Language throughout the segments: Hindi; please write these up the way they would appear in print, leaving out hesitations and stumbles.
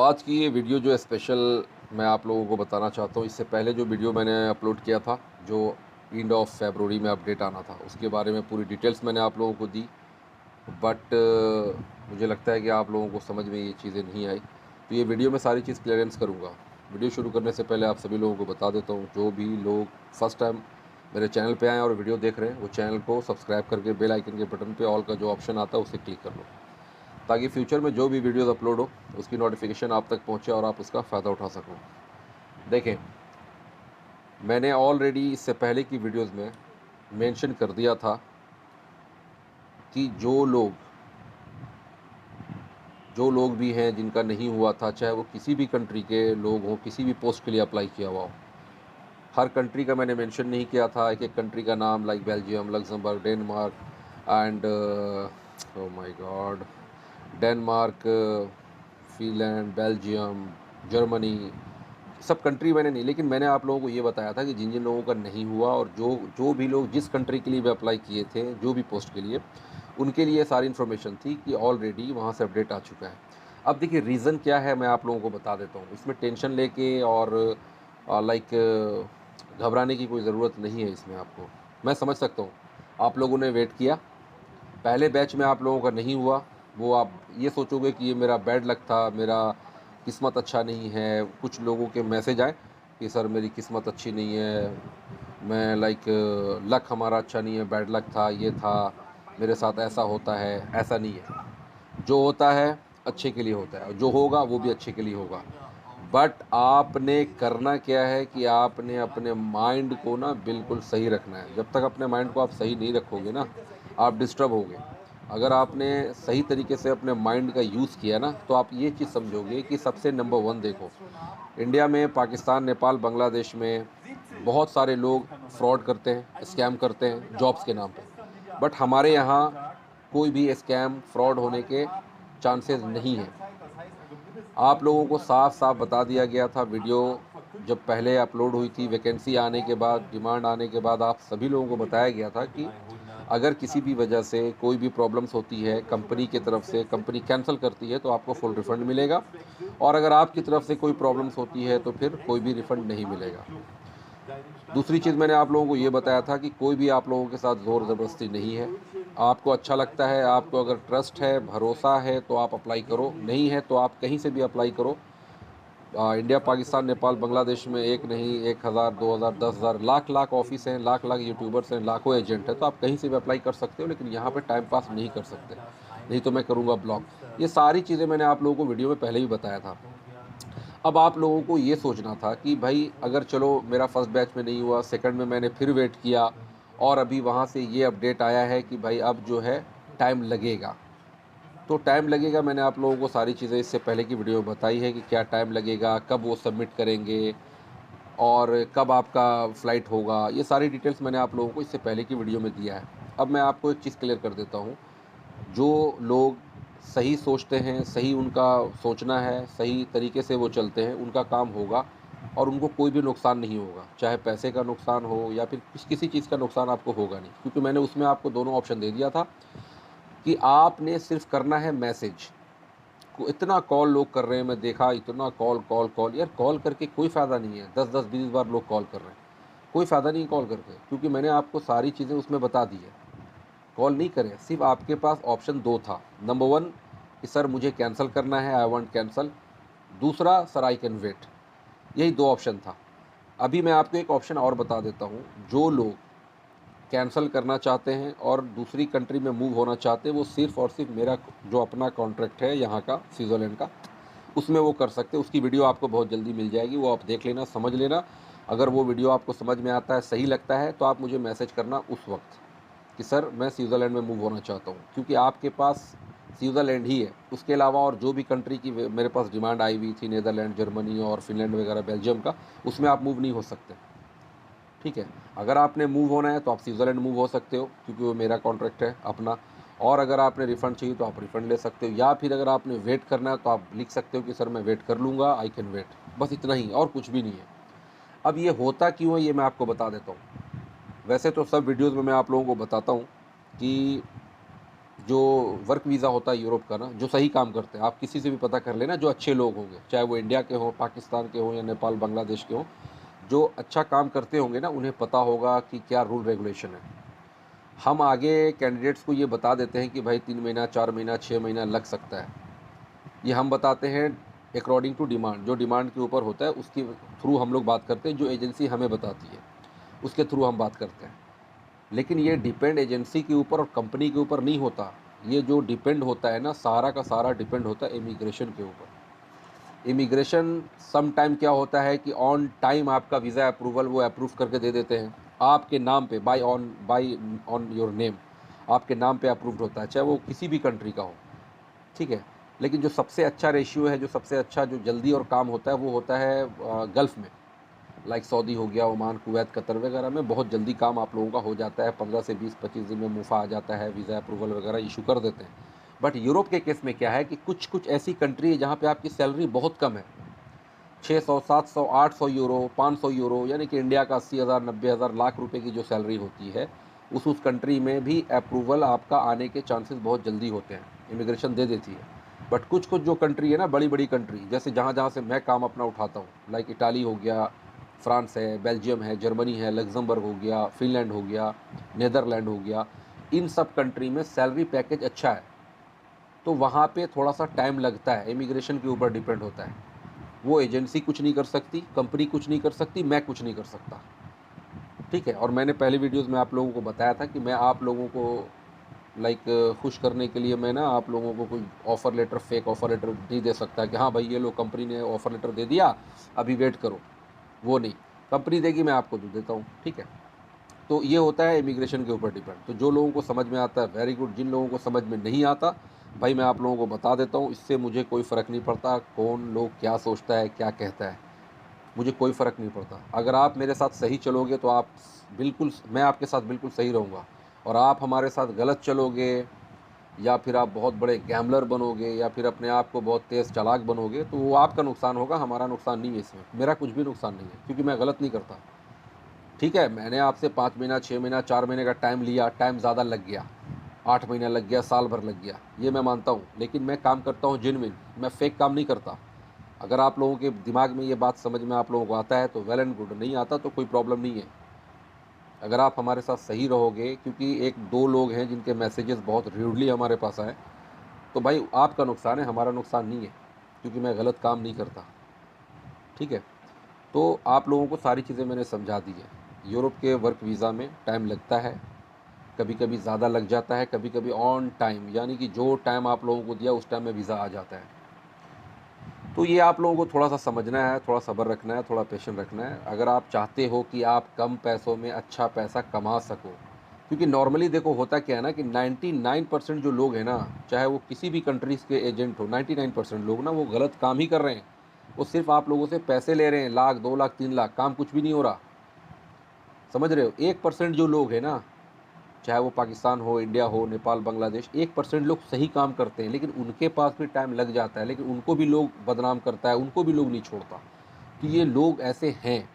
आज की ये वीडियो जो है स्पेशल मैं आप लोगों को बताना चाहता हूँ। इससे पहले जो वीडियो मैंने अपलोड किया था, जो एंड ऑफ फरवरी में अपडेट आना था, उसके बारे में पूरी डिटेल्स मैंने आप लोगों को दी। बट मुझे लगता है कि आप लोगों को समझ में ये चीज़ें नहीं आई, तो ये वीडियो में सारी चीज़ क्लियरेंस करूँगा। वीडियो शुरू करने से पहले आप सभी लोगों को बता देता हूँ, जो भी लोग फर्स्ट टाइम मेरे चैनल पे आए और वीडियो देख रहे हैं, वो चैनल को सब्सक्राइब करके बेल आइकन के बटन पे ऑल का जो ऑप्शन आता है उसे क्लिक कर लो, ताकि फ्यूचर में जो भी वीडियोस अपलोड हो उसकी नोटिफिकेशन आप तक पहुंचे और आप उसका फ़ायदा उठा सको। देखें, मैंने ऑलरेडी इससे पहले की वीडियोस में मेंशन कर दिया था कि जो लोग भी हैं जिनका नहीं हुआ था, चाहे वो किसी भी कंट्री के लोग हों, किसी भी पोस्ट के लिए अप्लाई किया हुआ हो, हर कंट्री का मैंने मेंशन नहीं किया था। एक एक कंट्री का नाम, like Belgium, Luxembourg, Denmark and oh my God, Denmark, Finland, Belgium, Germany, सब कंट्री मैंने नहीं, लेकिन मैंने आप लोगों को ये बताया था कि जिन जिन लोगों का नहीं हुआ और जो जो भी लोग जिस कंट्री के लिए भी अप्लाई किए थे, जो भी पोस्ट के लिए, उनके लिए सारी इन्फॉर्मेशन थी कि ऑलरेडी वहाँ से अपडेट आ चुका है। अब देखिए, रीज़न क्या है मैं आप लोगों को बता देता हूँ। इसमें टेंशन लेके और लाइक घबराने की कोई ज़रूरत नहीं है इसमें आपको। मैं समझ सकता हूँ, आप लोगों ने वेट किया, पहले बैच में आप लोगों का नहीं हुआ, वो आप ये सोचोगे कि ये मेरा बैड लक था, मेरा किस्मत अच्छा नहीं है। कुछ लोगों के मैसेज आए कि सर मेरी किस्मत अच्छी नहीं है, मैं लाइक लक हमारा अच्छा नहीं है, बैड लक था, ये था, मेरे साथ ऐसा होता है। ऐसा नहीं है, जो होता है अच्छे के लिए होता है, और जो होगा वो भी अच्छे के लिए होगा। बट आपने करना क्या है कि आपने अपने माइंड को ना बिल्कुल सही रखना है। जब तक अपने माइंड को आप सही नहीं रखोगे ना, आप डिस्टर्ब होगे। अगर आपने सही तरीके से अपने माइंड का यूज़ किया ना, तो आप ये चीज़ समझोगे कि सबसे नंबर वन देखो, इंडिया में, पाकिस्तान, नेपाल, बांग्लादेश में बहुत सारे लोग फ्रॉड करते हैं, स्कैम करते हैं जॉब्स के नाम पे। बट हमारे यहाँ कोई भी स्कैम, फ्रॉड होने के चांसेस नहीं है। आप लोगों को साफ साफ बता दिया गया था, वीडियो जब पहले अपलोड हुई थी, वैकेंसी आने के बाद, डिमांड आने के बाद, आप सभी लोगों को बताया गया था कि अगर किसी भी वजह से कोई भी प्रॉब्लम्स होती है, कंपनी की तरफ से कंपनी कैंसिल करती है, तो आपको फुल रिफ़ंड मिलेगा, और अगर आपकी तरफ से कोई प्रॉब्लम्स होती है तो फिर कोई भी रिफ़ंड नहीं मिलेगा। दूसरी चीज़ मैंने आप लोगों को ये बताया था कि कोई भी आप लोगों के साथ ज़ोर ज़बरदस्ती नहीं है। आपको अच्छा लगता है, आपको अगर ट्रस्ट है, भरोसा है, तो आप अप्लाई करो, नहीं है तो आप कहीं से भी अप्लाई करो। इंडिया, पाकिस्तान, नेपाल, बांग्लादेश में एक नहीं, 1000, 2000, 10,000, लाख-लाख ऑफ़िस हैं, लाख-लाख यूट्यूबर्स हैं, लाखों एजेंट हैं, तो आप कहीं से भी अप्लाई कर सकते हो, लेकिन यहाँ पे टाइम पास नहीं कर सकते, नहीं तो मैं करूँगा ब्लॉक। ये सारी चीज़ें मैंने आप लोगों को वीडियो में पहले ही बताया था। अब आप लोगों को ये सोचना था कि भाई, अगर चलो मेरा फर्स्ट बैच में नहीं हुआ, सेकंड में मैंने फिर वेट किया, और अभी वहाँ से ये अपडेट आया है कि भाई अब जो है टाइम लगेगा। तो टाइम लगेगा, मैंने आप लोगों को सारी चीज़ें इससे पहले की वीडियो में बताई है कि क्या टाइम लगेगा, कब वो सबमिट करेंगे, और कब आपका फ़्लाइट होगा। ये सारी डिटेल्स मैंने आप लोगों को इससे पहले की वीडियो में दिया है। अब मैं आपको एक चीज़ क्लियर कर देता हूँ, जो लोग सही सोचते हैं, सही उनका सोचना है, सही तरीके से वो चलते हैं, उनका काम होगा और उनको कोई भी नुकसान नहीं होगा। चाहे पैसे का नुकसान हो या फिर किसी चीज़ का नुकसान आपको होगा नहीं, क्योंकि मैंने उसमें आपको दोनों ऑप्शन दे दिया था कि आपने सिर्फ़ करना है मैसेज को। इतना कॉल लोग कर रहे हैं, मैं देखा, इतना कॉल कॉल कॉल, यार कॉल करके कोई फ़ायदा नहीं है। 10-10, 20 बार लोग कॉल कर रहे हैं, कोई फ़ायदा नहीं कॉल करके, क्योंकि मैंने आपको सारी चीज़ें उसमें बता दी है। कॉल नहीं करें, सिर्फ आपके पास ऑप्शन दो था। नंबर वन कि सर मुझे कैंसिल करना है, आई वांट कैंसिल। दूसरा, सर आई कैन वेट। यही दो ऑप्शन था। अभी मैं आपको एक ऑप्शन और बता देता हूँ। जो लोग कैंसिल करना चाहते हैं और दूसरी कंट्री में मूव होना चाहते हैं, वो सिर्फ़ और सिर्फ मेरा जो अपना कॉन्ट्रैक्ट है यहाँ का, स्विट्ज़रलैंड का, उसमें वो कर सकते हैं। उसकी वीडियो आपको बहुत जल्दी मिल जाएगी, वो आप देख लेना, समझ लेना। अगर वो वीडियो आपको समझ में आता है, सही लगता है, तो आप मुझे मैसेज करना उस वक्त कि सर मैं स्विट्ज़रलैंड में मूव होना चाहता हूँ, क्योंकि आपके पास स्विट्ज़रलैंड ही है। उसके अलावा और जो भी कंट्री की मेरे पास डिमांड आई हुई थी, नीदरलैंड, जर्मनी और फिनलैंड वगैरह, बेल्जियम का, उसमें आप मूव नहीं हो सकते। ठीक है, अगर आपने मूव होना है तो आप स्विट्ज़रलैंड मूव हो सकते हो, क्योंकि वो मेरा कॉन्ट्रैक्ट है अपना। और अगर आपने रिफ़ंड चाहिए तो आप रिफ़ंड ले सकते हो, या फिर अगर आपने वेट करना है तो आप लिख सकते हो कि सर मैं वेट कर लूँगा, आई कैन वेट। बस इतना ही, और कुछ भी नहीं है। अब ये होता क्यों है, ये मैं आपको बता देता हूँ। वैसे तो सब वीडियोज़ में मैं आप लोगों को बताता हूँ कि जो वर्क वीज़ा होता है यूरोप का ना, जो सही काम करते हैं, आप किसी से भी पता कर लेना, जो अच्छे लोग होंगे, चाहे वो इंडिया के हों, पाकिस्तान के हों या नेपाल, बांग्लादेश के हों, जो अच्छा काम करते होंगे ना, उन्हें पता होगा कि क्या रूल रेगुलेशन है। हम आगे कैंडिडेट्स को ये बता देते हैं कि भाई 3 महीना, 4 महीना, 6 महीना लग सकता है। ये हम बताते हैं अकॉर्डिंग टू डिमांड, जो डिमांड के ऊपर होता है उसके थ्रू हम लोग बात करते हैं, जो एजेंसी हमें बताती है उसके थ्रू हम बात करते हैं। लेकिन ये डिपेंड एजेंसी के ऊपर और कंपनी के ऊपर नहीं होता। ये जो डिपेंड होता है ना, सारा का सारा डिपेंड होता है इमिग्रेशन के ऊपर। इमिग्रेशन सम टाइम क्या होता है कि ऑन टाइम आपका वीज़ा अप्रूवल वो अप्रूव करके दे देते हैं आपके नाम पे, बाय ऑन योर नेम, आपके नाम पे अप्रूव्ड होता है, चाहे वो किसी भी कंट्री का हो, ठीक है। लेकिन जो सबसे अच्छा रेशियो है, जो सबसे अच्छा जो जल्दी और काम होता है, वो होता है गल्फ़ में, लाइक सऊदी हो गया, ओमान, कुवैत, कतर वगैरह में बहुत जल्दी काम आप लोगों का हो जाता है। 15 से 20-25 दिन में मुफ़ा आ जाता है, वीज़ा अप्रूवल वगैरह इशू कर देते हैं। बट यूरोप के केस में क्या है कि कुछ कुछ ऐसी कंट्री है जहाँ पे आपकी सैलरी बहुत कम है, 600, 700, 800 यूरो, 500 यूरो, यानी कि इंडिया का 80,000, 90,000, लाख रुपए की जो सैलरी होती है, उस कंट्री में भी अप्रूवल आपका आने के चांसेस बहुत जल्दी होते हैं, इमिग्रेशन दे देती है। बट कुछ कुछ जो कंट्री है ना, बड़ी बड़ी कंट्री, जैसे जहाँ जहाँ से मैं काम अपना उठाता हूँ, लाइक इटाली हो गया, फ्रांस है, बेल्जियम है, जर्मनी है, लग्जमबर्ग हो गया, फिनलैंड हो गया, नीदरलैंड हो गया, इन सब कंट्री में सैलरी पैकेज अच्छा है, तो वहाँ पे थोड़ा सा टाइम लगता है, इमिग्रेशन के ऊपर डिपेंड होता है। वो एजेंसी कुछ नहीं कर सकती, कंपनी कुछ नहीं कर सकती, मैं कुछ नहीं कर सकता, ठीक है। और मैंने पहले वीडियोस में आप लोगों को बताया था कि मैं आप लोगों को लाइक खुश करने के लिए मैं ना आप लोगों को कोई offer letter, fake offer letter नहीं दे सकता कि हाँ भाई ये लो कंपनी ने ऑफ़र लेटर दे दिया, अभी वेट करो, वो नहीं, कंपनी देगी, मैं आपको दे देता हूँ, ठीक है। तो ये होता है इमिग्रेशन के ऊपर डिपेंड। तो जो लोगों को समझ में आता है वेरी गुड, जिन लोगों को समझ में नहीं आता, भाई मैं आप लोगों को बता देता हूँ, इससे मुझे कोई फ़र्क नहीं पड़ता कौन लोग क्या सोचता है, क्या कहता है, मुझे कोई फ़र्क नहीं पड़ता। अगर आप मेरे साथ सही चलोगे तो आप बिल्कुल, मैं आपके साथ बिल्कुल सही रहूँगा, और आप हमारे साथ गलत चलोगे या फिर आप बहुत बड़े गैम्बलर बनोगे या फिर अपने आप को बहुत तेज़ चालाक बनोगे, तो वो आपका नुकसान होगा, हमारा नुकसान नहीं है इसमें, मेरा कुछ भी नुकसान नहीं है, क्योंकि मैं गलत नहीं करता, ठीक है। मैंने आपसे 5 महीना, 6 महीना, 4 महीने का टाइम लिया, टाइम ज़्यादा लग गया, 8 महीना लग गया, साल भर लग गया, ये मैं मानता हूँ, लेकिन मैं काम करता हूँ जेन्युइन, मैं फेक काम नहीं करता। अगर आप लोगों के दिमाग में ये बात समझ में आप लोगों को आता है तो वेल एंड गुड, नहीं आता तो कोई प्रॉब्लम नहीं है। अगर आप हमारे साथ सही रहोगे, क्योंकि एक दो लोग हैं जिनके मैसेजेस बहुत र्यूडली हमारे पास आए, तो भाई आपका नुकसान है, हमारा नुकसान नहीं है, क्योंकि मैं गलत काम नहीं करता, ठीक है। तो आप लोगों को सारी चीज़ें मैंने समझा दी है। यूरोप के वर्क वीज़ा में टाइम लगता है, कभी कभी ज़्यादा लग जाता है, कभी कभी ऑन टाइम, यानी कि जो टाइम आप लोगों को दिया उस टाइम में वीज़ा आ जाता है। तो ये आप लोगों को थोड़ा सा समझना है, थोड़ा सब्र रखना है, थोड़ा पेशेंस रखना है, अगर आप चाहते हो कि आप कम पैसों में अच्छा पैसा कमा सको। क्योंकि नॉर्मली देखो होता क्या है ना कि 99% जो लोग हैं ना, चाहे वो किसी भी कंट्रीज़ के एजेंट हो, 99% लोग ना वो गलत काम ही कर रहे हैं। वो सिर्फ आप लोगों से पैसे ले रहे हैं, लाख, 2 लाख, 3 लाख, काम कुछ भी नहीं हो रहा, समझ रहे हो। 1% जो लोग हैं ना, चाहे वो पाकिस्तान हो, इंडिया हो, नेपाल, बांग्लादेश, 1% लोग सही काम करते हैं, लेकिन उनके पास भी टाइम लग जाता है, लेकिन उनको भी लोग बदनाम करता है, उनको भी लोग नहीं छोड़ता। कि ये लोग ऐसे हैं,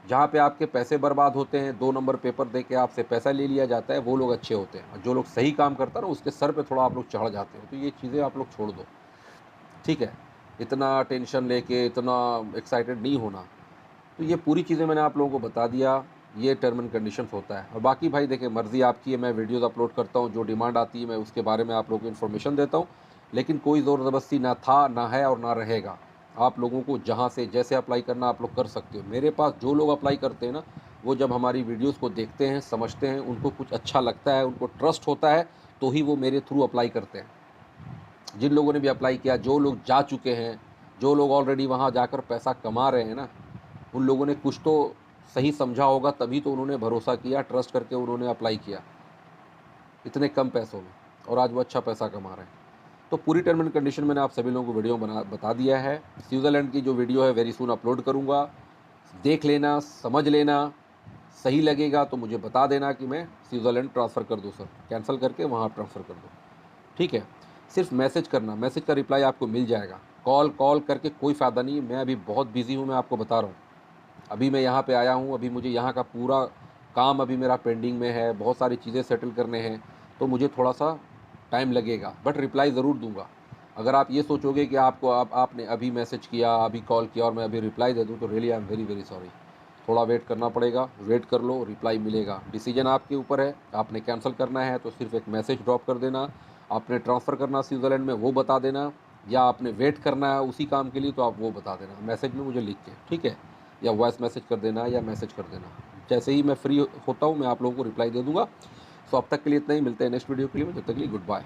जहाँ पे आपके पैसे बर्बाद होते हैं, 2 नंबर पेपर दे के आपसे पैसा ले लिया जाता है, वो लोग अच्छे होते हैं, और जो लोग सही काम करता है ना, उसके सर पे थोड़ा आप लोग चढ़ जाते हो। तो ये चीज़ें आप लोग छोड़ दो, ठीक है। इतना टेंशन लेके इतना एक्साइटेड नहीं होना। तो ये पूरी चीज़ें मैंने आप लोगों को बता दिया, ये टर्म एंड कंडीशंस होता है। और बाकी भाई देखिए, मर्ज़ी आपकी है, मैं वीडियोज़ अपलोड करता हूँ, जो डिमांड आती है मैं उसके बारे में आप लोगों को इन्फॉर्मेशन देता हूँ, लेकिन कोई ज़ोर ज़बरदस्ती ना था, ना है और ना रहेगा। आप लोगों को जहाँ से जैसे अप्लाई करना आप लोग कर सकते हो। मेरे पास जो लोग अप्लाई करते हैं ना, वो जब हमारी वीडियोज़ को देखते हैं, समझते हैं, उनको कुछ अच्छा लगता है, उनको ट्रस्ट होता है, तो ही वो मेरे थ्रू अप्लाई करते हैं। जिन लोगों ने भी अप्लाई किया, जो लोग जा चुके हैं, जो लोग ऑलरेडी वहाँ जाकर पैसा कमा रहे हैं ना, उन लोगों ने कुछ तो सही समझा होगा, तभी तो उन्होंने भरोसा किया, ट्रस्ट करके उन्होंने अप्लाई किया इतने कम पैसों में, और आज वो अच्छा पैसा कमा रहे हैं। तो पूरी टर्म एंड कंडीशन मैंने आप सभी लोगों को वीडियो बता दिया है। स्विट्ज़रलैंड की जो वीडियो है वेरी सून अपलोड करूँगा, देख लेना, समझ लेना, सही लगेगा तो मुझे बता देना कि मैं स्विट्ज़रलैंड ट्रांसफ़र कर दूँ सर, कैंसिल करके वहाँ ट्रांसफ़र कर दो, ठीक है। सिर्फ मैसेज करना, मैसेज का रिप्लाई आपको मिल जाएगा। कॉल करके कोई फ़ायदा नहीं है, मैं अभी बहुत बिज़ी हूँ, मैं आपको बता रहा हूँ। अभी मैं यहाँ पे आया हूँ, अभी मुझे यहाँ का पूरा काम अभी मेरा पेंडिंग में है, बहुत सारी चीज़ें सेटल करने हैं, तो मुझे थोड़ा सा टाइम लगेगा, बट रिप्लाई ज़रूर दूंगा। अगर आप ये सोचोगे कि आपने अभी मैसेज किया, अभी कॉल किया और मैं अभी रिप्लाई दे दूं, तो really I am very very sorry. थोड़ा वेट करना पड़ेगा, वेट कर लो, रिप्लाई मिलेगा। डिसीजन आपके ऊपर है, आपने कैंसिल करना है तो सिर्फ एक मैसेज ड्रॉप कर देना, आपने ट्रांसफ़र करना स्विट्ज़रलैंड में वो बता देना, या आपने वेट करना है उसी काम के लिए तो आप वो बता देना मैसेज में मुझे लिख के, ठीक है, या वॉइस मैसेज कर देना या मैसेज कर देना। जैसे ही मैं फ्री होता हूँ मैं आप लोगों को रिप्लाई दे दूँगा। सो अब तक के लिए इतना ही, मिलते हैं नेक्स्ट वीडियो के लिए, जब तक के लिए गुड बाय।